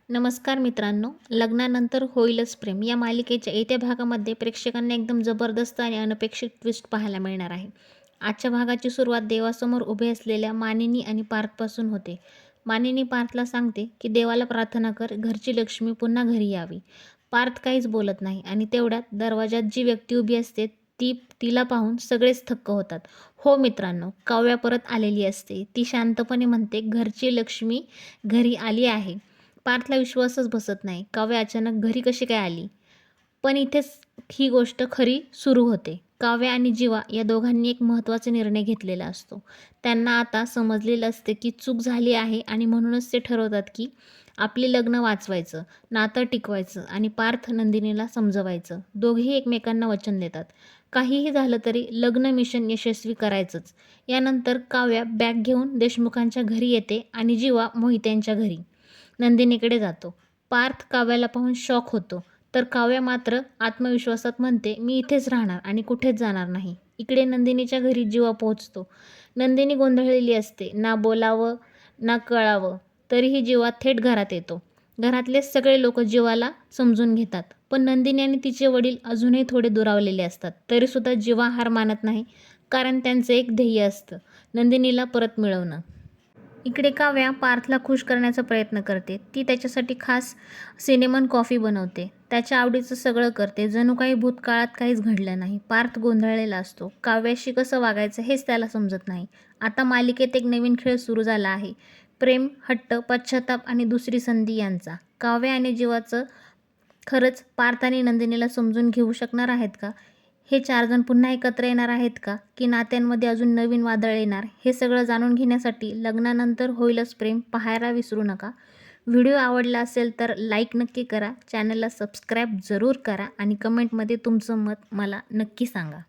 नमस्कार मित्रांनो, लग्नानंतर होईलच प्रेम या मालिकेच्या येत्या भागामध्ये प्रेक्षकांना एकदम जबरदस्त आणि अनपेक्षित ट्विस्ट पाहायला मिळणार आहे. आजच्या भागाची सुरुवात देवासमोर उभे असलेल्या मानिनी आणि पार्थपासून होते. मानिनी पार्थला सांगते की देवाला प्रार्थना कर, घरची लक्ष्मी पुन्हा घरी यावी. पार्थ काहीच बोलत नाही आणि तेवढ्यात दरवाजात जी व्यक्ती उभी असते तिला पाहून सगळेच थक्क होतात. हो मित्रांनो, काव्या परत आलेली असते. ती शांतपणे म्हणते, घरची लक्ष्मी घरी आली आहे. पार्थला विश्वासच बसत नाही. काव्या अचानक घरी कशी काय आली? पण इथेच ही गोष्ट खरी सुरू होते. काव्या आणि जीवा या दोघांनी एक महत्त्वाचा निर्णय घेतलेला असतो. त्यांना आता समजलेलं असते की चूक झाली आहे आणि म्हणूनच ते ठरवतात की आपले लग्न वाचवायचं, नातं टिकवायचं आणि पार्थ नंदिनीला समजवायचं. दोघेही एकमेकांना वचन देतात. काहीही झालं तरी लग्न मिशन यशस्वी करायचंच. यानंतर काव्या बॅग घेऊन देशमुखांच्या घरी येते आणि जीवा मोहित्यांच्या घरी नंदिनीकडे जातो. पार्थ काव्याला पाहून शॉक होतो, तर काव्या मात्र आत्मविश्वासात म्हणते, मी इथेच राहणार आणि कुठेच जाणार नाही. इकडे नंदिनीच्या घरी जीवा पोहोचतो. नंदिनी गोंधळलेली असते. ना बोलावं ना कळावं, तरीही जीवा थेट घरात येतो. घरातले सगळे लोक जीवाला समजून घेतात, पण नंदिनी आणि तिचे वडील अजूनही थोडे दुरावलेले असतात. तरीसुद्धा जीवा हार मानत नाही, कारण त्यांचं एक ध्येय असतं, नंदिनीला परत मिळवणं. इकडे काव्या पार्थला खुश करण्याचा प्रयत्न करते. ती त्याच्यासाठी खास सिनेमन कॉफी बनवते. त्याच्या आवडीचं सगळं करते, जणू काही भूतकाळात काहीच घडलं नाही. पार्थ गोंधळलेला असतो. काव्याशी कसं वागायचं हेच त्याला समजत नाही. आता मालिकेत एक नवीन खेळ सुरू झाला आहे. प्रेम, हट्ट, पश्चाताप आणि दुसरी संधी यांचा. काव्या आणि जीवाचं खरंच पार्थ आणि नंदिनीला समजून घेऊ शकणार आहेत का? हे 4 जण पुन्हा एकत्र येणार आहेत का? की नात्यांमध्ये अजून नवीन वादळ येणार? हे सगळं जाणून घेण्यासाठी लग्नानंतर होईलच प्रेम पाहायला विसरू नका. व्हिडिओ आवडला असेल तर लाईक नक्की करा, चॅनलला सबस्क्राईब जरूर करा आणि कमेंटमध्ये तुमचं मत मला नक्की सांगा.